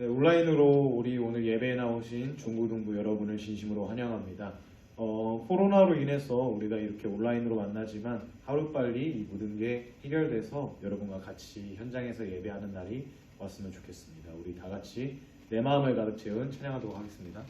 네, 온라인으로 우리 오늘 예배에 나오신 중고등부 여러분을 진심으로 환영합니다. 코로나로 인해서 우리가 이렇게 온라인으로 만나지만 하루빨리 이 모든 게 해결돼서 여러분과 같이 현장에서 예배하는 날이 왔으면 좋겠습니다. 우리 다 같이 내 마음을 가득 채운 찬양하도록 하겠습니다.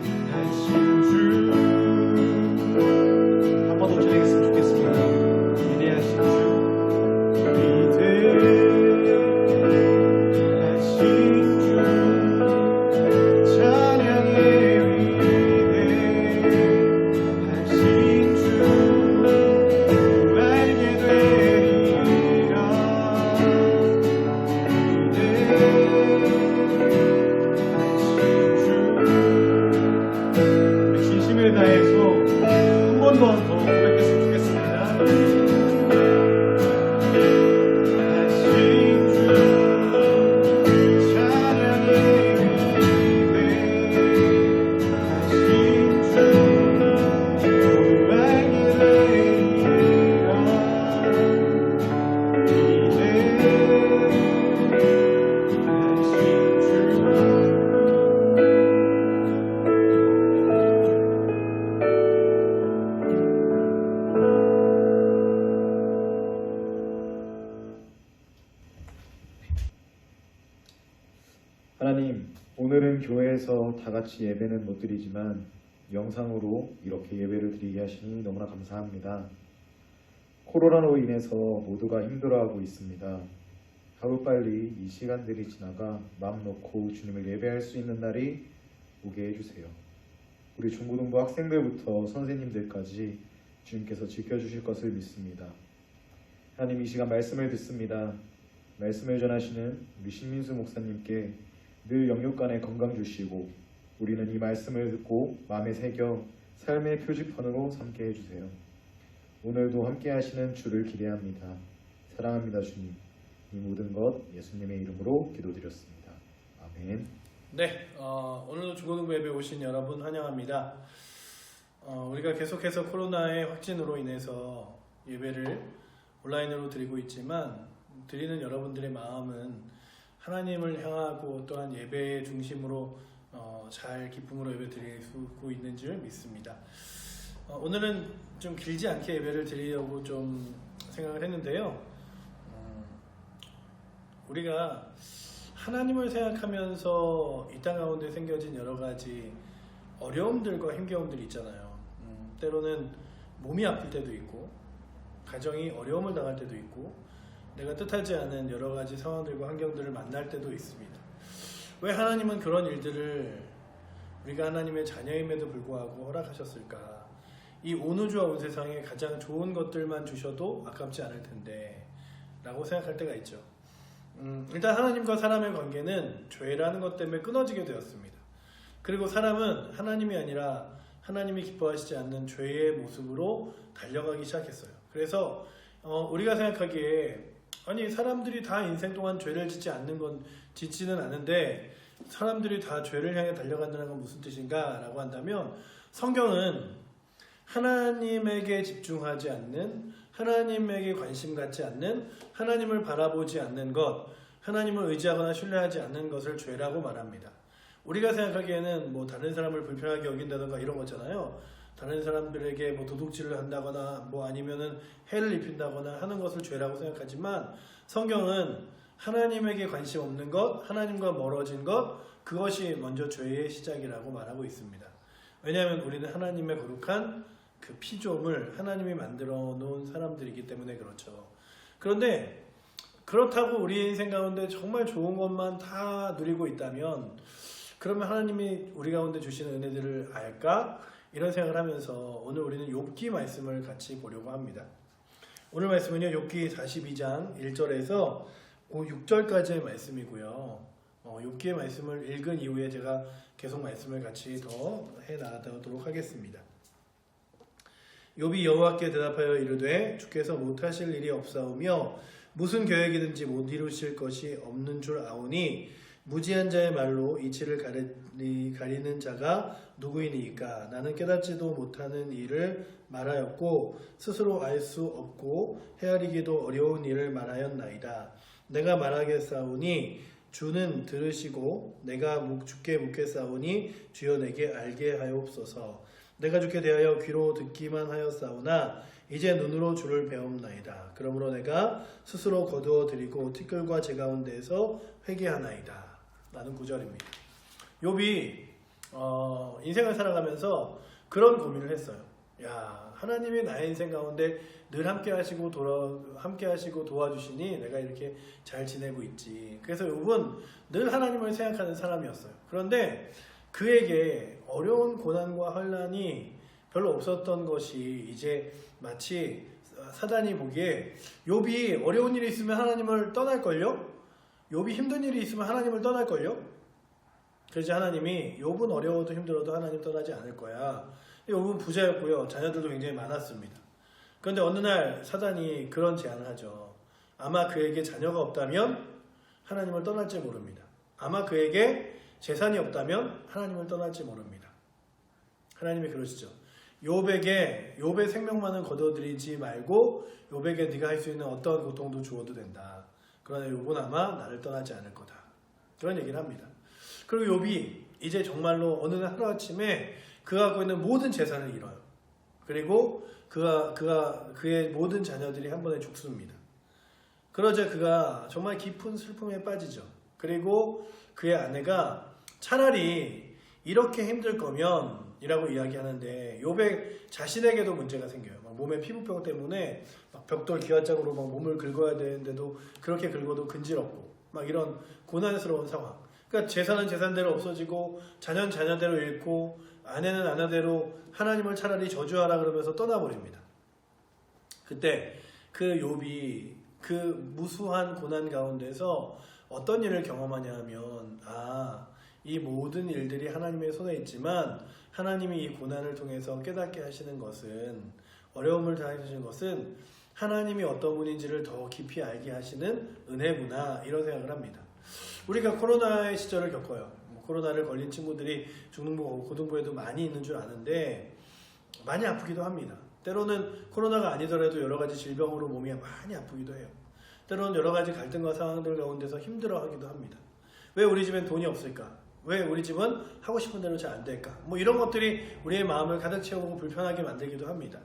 위대하신 주. 한 번 더 드리겠으면 좋겠습니다. 위대하신 주, 위대하신 주, 찬양의 위대하신 주, 알게 되리라. 우리 진심을 다해서 한 번 더 고백했으면 좋겠습니다. 하신 주, 찬양의 위대하신 주, 알게 되리라. 하나님, 오늘은 교회에서 다 같이 예배는 못 드리지만 영상으로 이렇게 예배를 드리게 하시니 너무나 감사합니다. 코로나로 인해서 모두가 힘들어하고 있습니다. 하루빨리 이 시간들이 지나가 마음 놓고 주님을 예배할 수 있는 날이 오게 해주세요. 우리 중고등부 학생들부터 선생님들까지 주님께서 지켜주실 것을 믿습니다. 하나님, 이 시간 말씀을 듣습니다. 말씀을 전하시는 우리 신민수 목사님께 늘 영육간에 건강 주시고 우리는 이 말씀을 듣고 마음에 새겨 삶의 표지판으로 삼게 해주세요. 오늘도 함께 하시는 주를 기대합니다. 사랑합니다, 주님. 이 모든 것 예수님의 이름으로 기도드렸습니다. 아멘. 네, 오늘도 중고등부 예배 오신 여러분 환영합니다. 우리가 계속해서 코로나의 확진으로 인해서 예배를 온라인으로 드리고 있지만 드리는 여러분들의 마음은 하나님을 향하고 또한 예배의 중심으로 잘 기쁨으로 예배 드리고 있는 줄 믿습니다. 오늘은 좀 길지 않게 예배를 드리려고 좀 생각을 했는데요. 우리가 하나님을 생각하면서 이 땅 가운데 생겨진 여러 가지 어려움들과 힘겨움들이 있잖아요. 때로는 몸이 아플 때도 있고 가정이 어려움을 당할 때도 있고 내가 뜻하지 않은 여러 가지 상황들과 환경들을 만날 때도 있습니다. 왜 하나님은 그런 일들을 우리가 하나님의 자녀임에도 불구하고 허락하셨을까? 이 온 우주와 온 세상에 가장 좋은 것들만 주셔도 아깝지 않을 텐데 라고 생각할 때가 있죠. 일단 하나님과 사람의 관계는 죄라는 것 때문에 끊어지게 되었습니다. 그리고 사람은 하나님이 아니라 하나님이 기뻐하시지 않는 죄의 모습으로 달려가기 시작했어요. 그래서 우리가 생각하기에 아니 사람들이 다 인생 동안 죄를 짓지는 않은데 사람들이 다 죄를 향해 달려간다는 건 무슨 뜻인가? 라고 한다면 성경은 하나님에게 집중하지 않는, 하나님에게 관심 갖지 않는, 하나님을 바라보지 않는 것, 하나님을 의지하거나 신뢰하지 않는 것을 죄라고 말합니다. 우리가 생각하기에는 뭐 다른 사람을 불편하게 여긴다던가 이런 거잖아요. 다른 사람들에게 뭐 도둑질을 한다거나 뭐 아니면은 해를 입힌다거나 하는 것을 죄라고 생각하지만 성경은 하나님에게 관심 없는 것, 하나님과 멀어진 것, 그것이 먼저 죄의 시작이라고 말하고 있습니다. 왜냐하면 우리는 하나님의 거룩한 그 피조물, 하나님이 만들어 놓은 사람들이기 때문에 그렇죠. 그런데 그렇다고 우리 인생 가운데 정말 좋은 것만 다 누리고 있다면 그러면 하나님이 우리 가운데 주시는 은혜들을 알까? 이런 생각을 하면서 오늘 우리는 욥기 말씀을 같이 보려고 합니다. 오늘 말씀은요, 욥기 42장 1절에서 6절까지의 말씀이고요. 욥기의 말씀을 읽은 이후에 제가 계속 말씀을 같이 더 해나가도록 하겠습니다. 욥이 여호와께 대답하여 이르되 주께서 못하실 일이 없사오며 무슨 계획이든지 못 이루실 것이 없는 줄 아오니 무지한 자의 말로 이치를 가리는 자가 누구이니까? 나는 깨닫지도 못하는 일을 말하였고 스스로 알 수 없고 헤아리기도 어려운 일을 말하였나이다. 내가 말하겠사오니 주는 들으시고 내가 주께 묻겠사오니 주여 내게 알게 하옵소서. 내가 주께 대하여 귀로 듣기만 하였사오나 이제 눈으로 주를 배움나이다. 그러므로 내가 스스로 거두어 드리고 티끌과 제 가운데에서 회개하나이다. 라는 구절입니다. 욥이 인생을 살아가면서 그런 고민을 했어요. 야, 하나님이 나의 인생 가운데 늘 함께 하시고 도와주시니 내가 이렇게 잘 지내고 있지. 그래서 욥은 늘 하나님을 생각하는 사람이었어요. 그런데 그에게 어려운 고난과 환난이 별로 없었던 것이 이제 마치 사단이 보기에 욥이 어려운 일이 있으면 하나님을 떠날걸요? 욥이 힘든 일이 있으면 하나님을 떠날걸요? 그래서 하나님이 욥은 어려워도 힘들어도 하나님 떠나지 않을 거야. 욥은 부자였고요. 자녀들도 굉장히 많았습니다. 그런데 어느 날 사단이 그런 제안을 하죠. 아마 그에게 자녀가 없다면 하나님을 떠날지 모릅니다. 아마 그에게 재산이 없다면 하나님을 떠날지 모릅니다. 하나님이 그러시죠. 욥의 생명만은 거둬들이지 말고 욥에게 네가 할 수 있는 어떠한 고통도 주어도 된다. 그러나 욥은 아마 나를 떠나지 않을 거다. 그런 얘기를 합니다. 그리고 욥이 이제 정말로 어느 날 하루아침에 그가 갖고 있는 모든 재산을 잃어요. 그리고 그의 모든 자녀들이 한 번에 죽습니다. 그러자 그가 정말 깊은 슬픔에 빠지죠. 그리고 그의 아내가 차라리 이렇게 힘들 거면 이라고 이야기하는데 욥의 자신에게도 문제가 생겨요. 막 몸에 피부병 때문에 막 벽돌 기와장으로 막 몸을 긁어야 되는데도 그렇게 긁어도 근지럽고 막 이런 고난스러운 상황. 그러니까 재산은 재산대로 없어지고 자녀는 자녀대로 잃고 아내는 아내대로 하나님을 차라리 저주하라 그러면서 떠나버립니다. 그때 그 욥이 그 무수한 고난 가운데서 어떤 일을 경험하냐 하면 이 모든 일들이 하나님의 손에 있지만 하나님이 이 고난을 통해서 깨닫게 하시는 것은 어려움을 당하시는 것은 하나님이 어떤 분인지를 더 깊이 알게 하시는 은혜구나 이런 생각을 합니다. 우리가 코로나의 시절을 겪어요. 코로나를 걸린 친구들이 중등부, 고등부에도 많이 있는 줄 아는데 많이 아프기도 합니다. 때로는 코로나가 아니더라도 여러 가지 질병으로 몸이 많이 아프기도 해요. 때로는 여러 가지 갈등과 상황들 가운데서 힘들어하기도 합니다. 왜 우리 집엔 돈이 없을까? 왜 우리 집은 하고 싶은 대로 잘 안 될까? 이런 것들이 우리의 마음을 가득 채우고 불편하게 만들기도 합니다.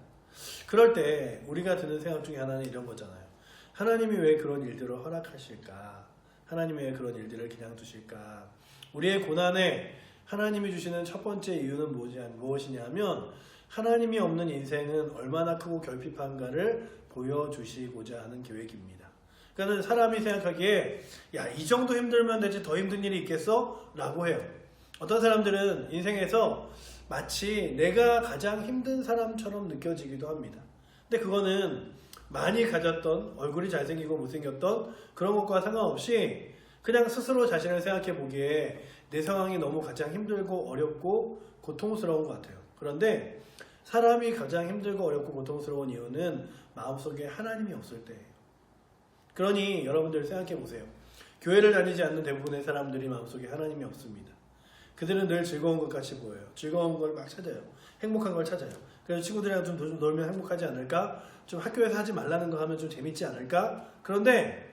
그럴 때 우리가 드는 생각 중에 하나는 이런 거잖아요. 하나님이 왜 그런 일들을 허락하실까? 하나님이 왜 그런 일들을 그냥 두실까? 우리의 고난에 하나님이 주시는 첫 번째 이유는 무엇이냐면 하나님이 없는 인생은 얼마나 크고 결핍한가를 보여주시고자 하는 계획입니다. 그러니까 사람이 생각하기에 이 정도 힘들면 되지 더 힘든 일이 있겠어? 라고 해요. 어떤 사람들은 인생에서 마치 내가 가장 힘든 사람처럼 느껴지기도 합니다. 근데 그거는 많이 가졌던 얼굴이 잘생기고 못생겼던 그런 것과 상관없이 그냥 스스로 자신을 생각해 보기에 내 상황이 너무 가장 힘들고 어렵고 고통스러운 것 같아요. 그런데 사람이 가장 힘들고 어렵고 고통스러운 이유는 마음속에 하나님이 없을 때예요. 그러니 여러분들 생각해 보세요. 교회를 다니지 않는 대부분의 사람들이 마음속에 하나님이 없습니다. 그들은 늘 즐거운 것 같이 보여요. 즐거운 걸 막 찾아요. 행복한 걸 찾아요. 그래서 친구들이랑 좀 놀면 행복하지 않을까? 좀 학교에서 하지 말라는 거 하면 좀 재밌지 않을까? 그런데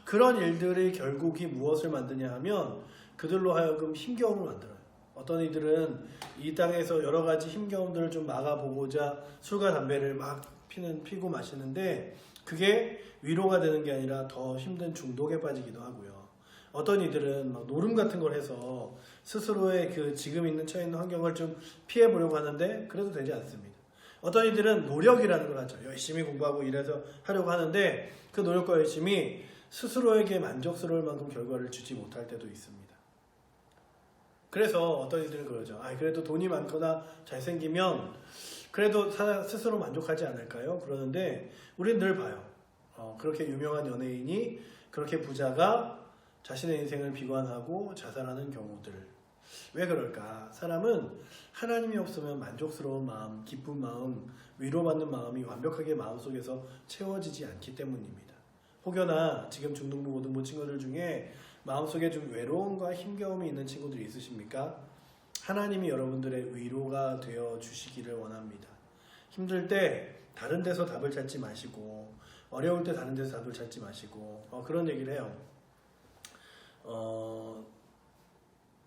그런 일들이 결국이 무엇을 만드냐 하면 그들로 하여금 힘겨움을 만들어요. 어떤 이들은 이 땅에서 여러 가지 힘겨움들을 좀 막아보고자 술과 담배를 막 피고 마시는데 그게 위로가 되는 게 아니라 더 힘든 중독에 빠지기도 하고요. 어떤 이들은 막 노름 같은 걸 해서 스스로의 그 지금 처해 있는 환경을 좀 피해보려고 하는데 그래도 되지 않습니다. 어떤 이들은 노력이라는 걸 하죠. 열심히 공부하고 일해서 하려고 하는데 그 노력과 열심히 스스로에게 만족스러울 만큼 결과를 주지 못할 때도 있습니다. 그래서 어떤 이들은 그러죠. 그래도 돈이 많거나 잘생기면 그래도 스스로 만족하지 않을까요? 그러는데 우리는 늘 봐요. 그렇게 유명한 연예인이 그렇게 부자가 자신의 인생을 비관하고 자살하는 경우들. 왜 그럴까? 사람은 하나님이 없으면 만족스러운 마음, 기쁜 마음, 위로받는 마음이 완벽하게 마음속에서 채워지지 않기 때문입니다. 혹여나 지금 중등부, 고등부 친구들 중에 마음속에 좀 외로움과 힘겨움이 있는 친구들이 있으십니까? 하나님이 여러분들의 위로가 되어 주시기를 원합니다. 힘들 때 다른 데서 답을 찾지 마시고 어려울 때 다른 데서 답을 찾지 마시고 그런 얘기를 해요.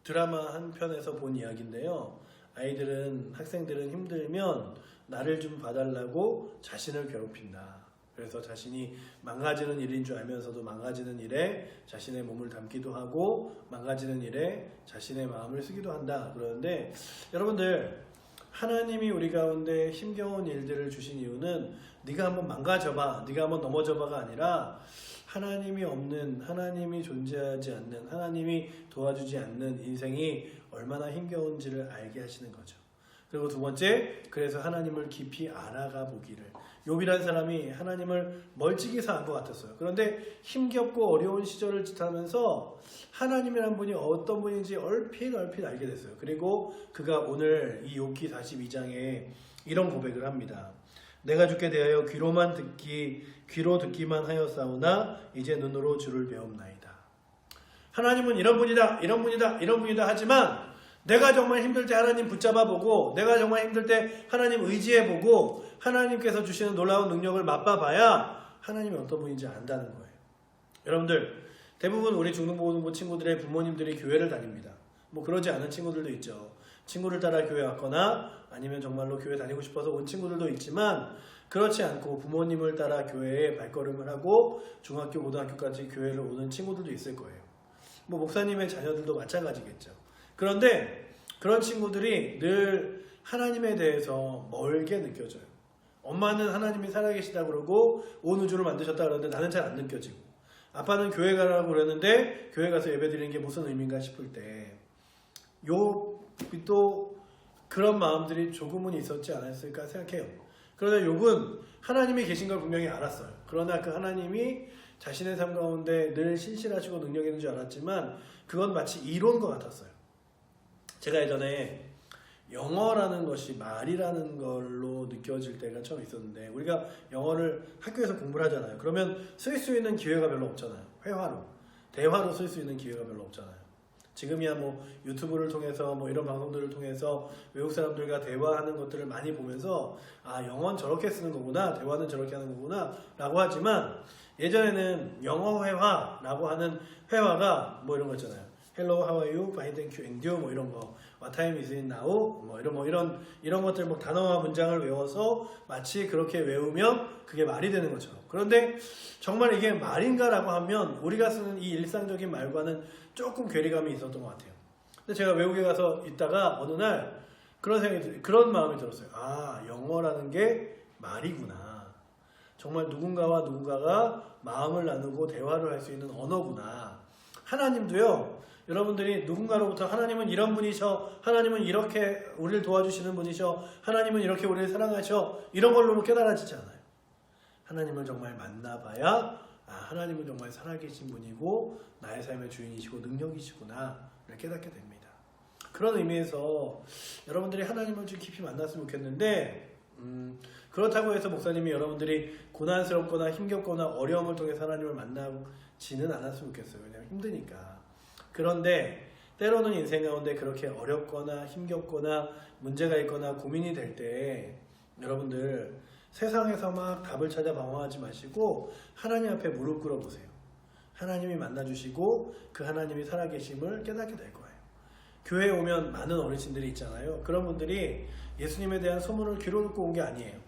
드라마 한 편에서 본 이야기인데요. 학생들은 힘들면 나를 좀 봐달라고 자신을 괴롭힌다. 그래서 자신이 망가지는 일인 줄 알면서도 망가지는 일에 자신의 몸을 담기도 하고 망가지는 일에 자신의 마음을 쓰기도 한다. 그러는데 여러분들, 하나님이 우리 가운데 힘겨운 일들을 주신 이유는 네가 한번 망가져봐, 네가 한번 넘어져봐가 아니라 하나님이 없는, 하나님이 존재하지 않는, 하나님이 도와주지 않는 인생이 얼마나 힘겨운지를 알게 하시는 거죠. 그리고 두 번째, 그래서 하나님을 깊이 알아가 보기를. 욥이라는 사람이 하나님을 멀찍이 사는 것 같았어요. 그런데 힘겹고 어려운 시절을 지나면서 하나님이란 분이 어떤 분인지 얼핏 알게 됐어요. 그리고 그가 오늘 이 욥기 42장에 이런 고백을 합니다. 내가 주께 대하여 귀로 듣기만 하였사오나 이제 눈으로 주를 배움나이다. 하나님은 이런 분이다, 이런 분이다, 이런 분이다 하지만 내가 정말 힘들 때 하나님 붙잡아 보고, 내가 정말 힘들 때 하나님 의지해 보고, 하나님께서 주시는 놀라운 능력을 맛봐봐야 하나님이 어떤 분인지 안다는 거예요. 여러분들, 대부분 우리 중등고등부 친구들의 부모님들이 교회를 다닙니다. 뭐 그러지 않은 친구들도 있죠. 친구를 따라 교회 왔거나 아니면 정말로 교회 다니고 싶어서 온 친구들도 있지만, 그렇지 않고 부모님을 따라 교회에 발걸음을 하고 중학교, 고등학교까지 교회를 오는 친구들도 있을 거예요. 뭐 목사님의 자녀들도 마찬가지겠죠. 그런데 그런 친구들이 늘 하나님에 대해서 멀게 느껴져요. 엄마는 하나님이 살아계시다 그러고 온 우주를 만드셨다 그러는데 나는 잘 안 느껴지고, 아빠는 교회 가라고 그러는데 교회 가서 예배 드리는 게 무슨 의미인가 싶을 때, 욥이 또 그런 마음들이 조금은 있었지 않았을까 생각해요. 그러나 욥은 하나님이 계신 걸 분명히 알았어요. 그러나 그 하나님이 자신의 삶 가운데 늘 신실하시고 능력 있는 줄 알았지만 그건 마치 이론과 같았어요. 제가 예전에 영어라는 것이 말이라는 걸로 느껴질 때가 처음 있었는데, 우리가 영어를 학교에서 공부를 하잖아요. 그러면 쓸 수 있는 기회가 별로 없잖아요. 회화로, 대화로 쓸 수 있는 기회가 별로 없잖아요. 지금이야 뭐 유튜브를 통해서 뭐 이런 방송들을 통해서 외국 사람들과 대화하는 것들을 많이 보면서 아, 영어는 저렇게 쓰는 거구나, 대화는 저렇게 하는 거구나 라고 하지만, 예전에는 영어 회화라고 하는 회화가 뭐 이런 거 있잖아요. Hello, how are you? Fine, thank you, and you? 뭐 이런 거. What time is it now? 이런 것들 뭐 단어와 문장을 외워서 마치 그렇게 외우면 그게 말이 되는 것처럼. 그런데 정말 이게 말인가라고 하면 우리가 쓰는 이 일상적인 말과는 조금 괴리감이 있었던 것 같아요. 근데 제가 외국에 가서 있다가 어느 날 그런 마음이 들었어요. 아, 영어라는 게 말이구나. 정말 누군가가 마음을 나누고 대화를 할 수 있는 언어구나. 하나님도요, 여러분들이 누군가로부터 하나님은 이런 분이셔, 하나님은 이렇게 우리를 도와주시는 분이셔, 하나님은 이렇게 우리를 사랑하셔, 이런 걸로 깨달아지지 않아요. 하나님을 정말 만나봐야 아, 하나님은 정말 살아계신 분이고 나의 삶의 주인이시고 능력이시구나 를 깨닫게 됩니다. 그런 의미에서 여러분들이 하나님을 좀 깊이 만났으면 좋겠는데, 그렇다고 해서 목사님이 여러분들이 고난스럽거나 힘겹거나 어려움을 통해 하나님을 만나지는 않았으면 좋겠어요. 왜냐하면 힘드니까. 그런데 때로는 인생 가운데 그렇게 어렵거나 힘겹거나 문제가 있거나 고민이 될 때 여러분들 세상에서 막 답을 찾아 방황하지 마시고 하나님 앞에 무릎 꿇어 보세요. 하나님이 만나주시고 그 하나님이 살아계심을 깨닫게 될 거예요. 교회에 오면 많은 어르신들이 있잖아요. 그런 분들이 예수님에 대한 소문을 귀로 듣고 온 게 아니에요.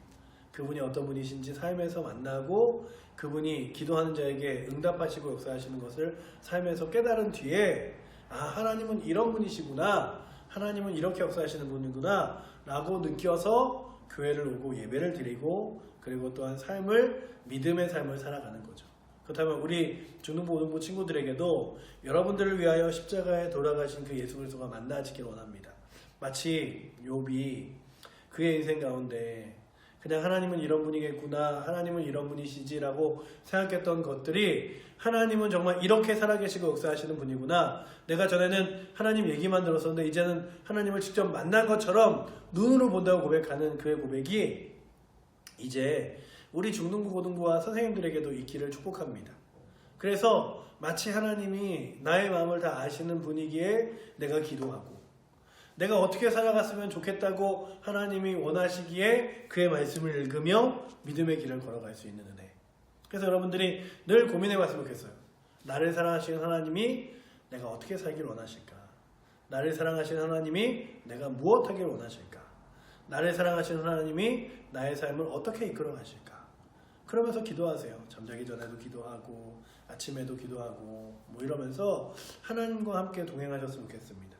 그분이 어떤 분이신지 삶에서 만나고 그분이 기도하는 자에게 응답하시고 역사하시는 것을 삶에서 깨달은 뒤에 아, 하나님은 이런 분이시구나, 하나님은 이렇게 역사하시는 분이구나 라고 느껴서 교회를 오고 예배를 드리고 그리고 또한 믿음의 삶을 살아가는 거죠. 그렇다면 우리 중등부, 고등부 친구들에게도 여러분들을 위하여 십자가에 돌아가신 그 예수 그리스도가 만나지길 원합니다. 마치 욥이 그의 인생 가운데 그냥 하나님은 이런 분이겠구나, 하나님은 이런 분이시지라고 생각했던 것들이 하나님은 정말 이렇게 살아계시고 역사하시는 분이구나, 내가 전에는 하나님 얘기만 들었었는데 이제는 하나님을 직접 만난 것처럼 눈으로 본다고 고백하는 그의 고백이 이제 우리 중등부, 고등부와 선생님들에게도 있기를 축복합니다. 그래서 마치 하나님이 나의 마음을 다 아시는 분이기에 내가 기도하고 내가 어떻게 살아갔으면 좋겠다고 하나님이 원하시기에 그의 말씀을 읽으며 믿음의 길을 걸어갈 수 있는 은혜. 그래서 여러분들이 늘 고민해봤으면 좋겠어요. 나를 사랑하시는 하나님이 내가 어떻게 살길 원하실까? 나를 사랑하시는 하나님이 내가 무엇하길 원하실까? 나를 사랑하시는 하나님이 나의 삶을 어떻게 이끌어 가실까? 그러면서 기도하세요. 잠자기 전에도 기도하고 아침에도 기도하고 뭐 이러면서 하나님과 함께 동행하셨으면 좋겠습니다.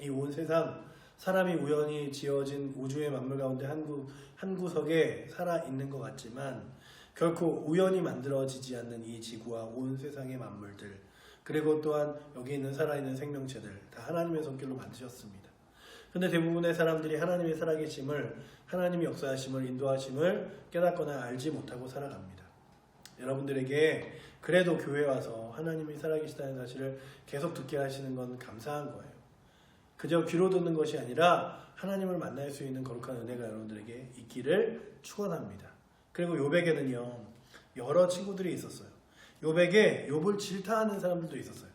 이 온 세상 사람이 우연히 지어진 우주의 만물 가운데 한 구석에 살아 있는 것 같지만 결코 우연히 만들어지지 않는 이 지구와 온 세상의 만물들, 그리고 또한 여기 있는 살아있는 생명체들 다 하나님의 손길로 만드셨습니다. 근데 대부분의 사람들이 하나님의 살아계심을, 하나님의 역사하심을, 인도하심을 깨닫거나 알지 못하고 살아갑니다. 여러분들에게 그래도 교회 와서 하나님이 살아계시다는 사실을 계속 듣게 하시는 건 감사한 거예요. 그저 귀로 듣는 것이 아니라 하나님을 만날 수 있는 거룩한 은혜가 여러분들에게 있기를 축원합니다. 그리고 욥에게는요, 여러 친구들이 있었어요. 욥에게 욥을 질타하는 사람들도 있었어요.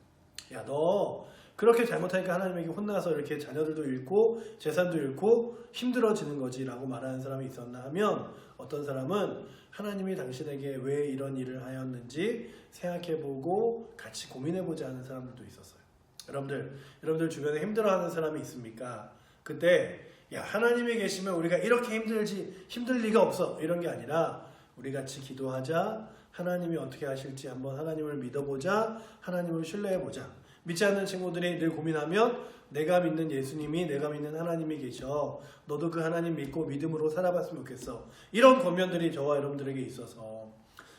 야, 너 그렇게 잘못하니까 하나님에게 혼나서 이렇게 자녀들도 잃고 재산도 잃고 힘들어지는 거지 라고 말하는 사람이 있었나 하면, 어떤 사람은 하나님이 당신에게 왜 이런 일을 하였는지 생각해보고 같이 고민해보자 하는 사람들도 있었어요. 여러분들 주변에 힘들어하는 사람이 있습니까? 그때 야, 하나님이 계시면 우리가 이렇게 힘들 리가 없어, 이런 게 아니라 우리 같이 기도하자, 하나님이 어떻게 하실지 한번 하나님을 믿어보자, 하나님을 신뢰해보자. 믿지 않는 친구들이 늘 고민하면 내가 믿는 예수님이, 내가 믿는 하나님이 계셔, 너도 그 하나님 믿고 믿음으로 살아봤으면 좋겠어, 이런 권면들이 저와 여러분들에게 있어서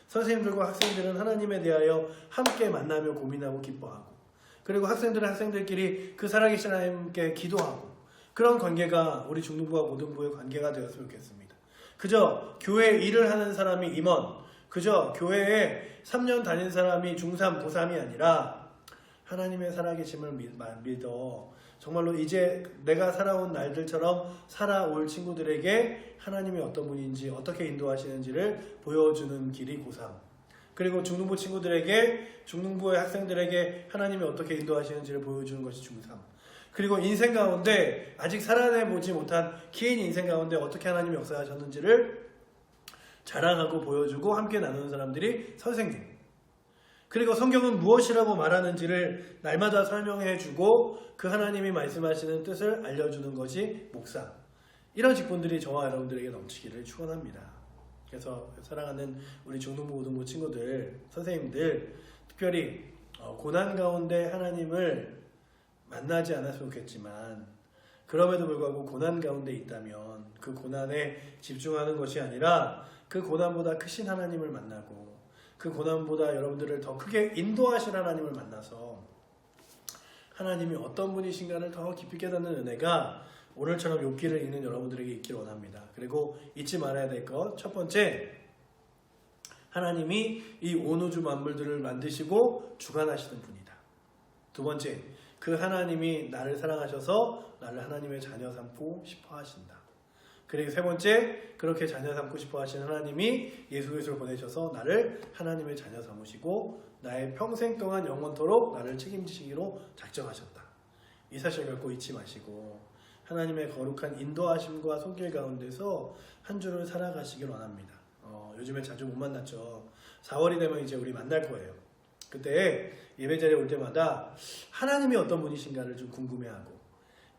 선생님들과 학생들은 하나님에 대하여 함께 만나며 고민하고 기뻐하고, 그리고 학생들끼리 그 살아계신 하나님께 기도하고, 그런 관계가 우리 중등부와 고등부의 관계가 되었으면 좋겠습니다. 그저 교회 일을 하는 사람이 임원, 그저 교회에 3년 다닌 사람이 중3, 고3이 아니라 하나님의 살아계심을 믿어 정말로 이제 내가 살아온 날들처럼 살아올 친구들에게 하나님이 어떤 분인지, 어떻게 인도하시는지를 보여주는 길이 고3, 그리고 중등부 친구들에게, 중등부의 학생들에게 하나님이 어떻게 인도하시는지를 보여주는 것이 중3, 그리고 인생 가운데 아직 살아내보지 못한 긴 인생 가운데 어떻게 하나님이 역사하셨는지를 자랑하고 보여주고 함께 나누는 사람들이 선생님, 그리고 성경은 무엇이라고 말하는지를 날마다 설명해주고 그 하나님이 말씀하시는 뜻을 알려주는 것이 목사, 이런 직분들이 저와 여러분들에게 넘치기를 축원합니다. 그래서 사랑하는 우리 중등부, 고등부 친구들, 선생님들, 특별히 고난 가운데 하나님을 만나지 않았으면 좋겠지만, 그럼에도 불구하고 고난 가운데 있다면 그 고난에 집중하는 것이 아니라 그 고난보다 크신 하나님을 만나고, 그 고난보다 여러분들을 더 크게 인도하실 하나님을 만나서 하나님이 어떤 분이신가를 더 깊이 깨닫는 은혜가 오늘처럼 욥기를 읽는 여러분들에게 있기를 원합니다. 그리고 잊지 말아야 될 것, 첫 번째, 하나님이 이 온 우주 만물들을 만드시고 주관하시는 분이다. 두 번째, 그 하나님이 나를 사랑하셔서 나를 하나님의 자녀 삼고 싶어 하신다. 그리고 세 번째, 그렇게 자녀 삼고 싶어 하시는 하나님이 예수 그리스도를 보내셔서 나를 하나님의 자녀 삼으시고 나의 평생 동안 영원토록 나를 책임지시기로 작정하셨다. 이 사실 결코 잊지 마시고 하나님의 거룩한 인도하심과 손길 가운데서 한 주를 살아가시길 원합니다. 요즘에 자주 못 만났죠. 4월이 되면 이제 우리 만날 거예요. 그때 예배 자리에 올 때마다 하나님이 어떤 분이신가를 좀 궁금해하고,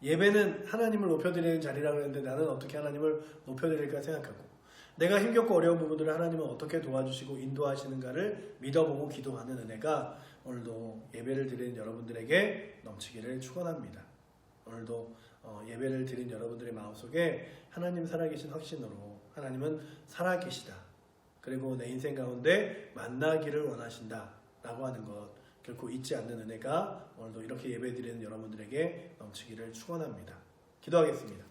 예배는 하나님을 높여드리는 자리라고 했는데 나는 어떻게 하나님을 높여드릴까 생각하고, 내가 힘겹고 어려운 부분들을 하나님은 어떻게 도와주시고 인도하시는가를 믿어보고 기도하는 은혜가 오늘도 예배를 드리는 여러분들에게 넘치기를 축원합니다. 오늘도 예배를 드린 여러분들의 마음속에 하나님 살아계신 확신으로 하나님은 살아계시다, 그리고 내 인생 가운데 만나기를 원하신다 라고 하는 것 결코 잊지 않는 은혜가 오늘도 이렇게 예배드리는 여러분들에게 넘치기를 축원합니다. 기도하겠습니다.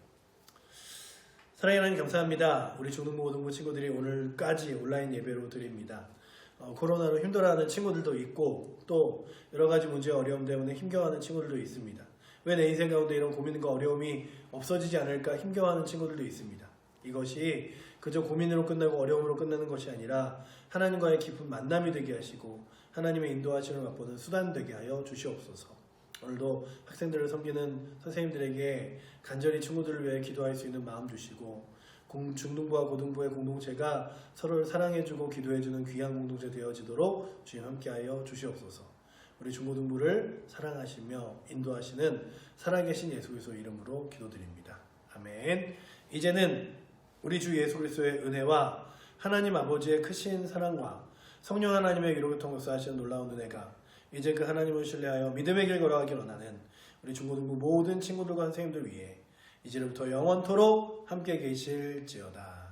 사랑의 하나님, 감사합니다. 우리 중등부, 고등부 친구들이 오늘까지 온라인 예배로 드립니다. 코로나로 힘들어하는 친구들도 있고 또 여러 가지 문제, 어려움 때문에 힘겨워하는 친구들도 있습니다. 왜 내 인생 가운데 이런 고민과 어려움이 없어지지 않을까 힘겨워하는 친구들도 있습니다. 이것이 그저 고민으로 끝나고 어려움으로 끝나는 것이 아니라 하나님과의 깊은 만남이 되게 하시고 하나님의 인도하심을 맛보는 수단 되게 하여 주시옵소서. 오늘도 학생들을 섬기는 선생님들에게 간절히 친구들을 위해 기도할 수 있는 마음 주시고, 중등부와 고등부의 공동체가 서로를 사랑해주고 기도해주는 귀한 공동체 되어지도록 주님 함께하여 주시옵소서. 우리 중고등부를 사랑하시며 인도하시는 살아계신 예수 그리스도의 이름으로 기도드립니다. 아멘. 이제는 우리 주 예수 그리스도의 은혜와 하나님 아버지의 크신 사랑과 성령 하나님의 위로 교통으로서 하시는 놀라운 은혜가 이제 그 하나님을 신뢰하여 믿음의 길 걸어가길 원하는 우리 중고등부 모든 친구들과 선생님들 위해 이제부터 영원토록 함께 계실지어다.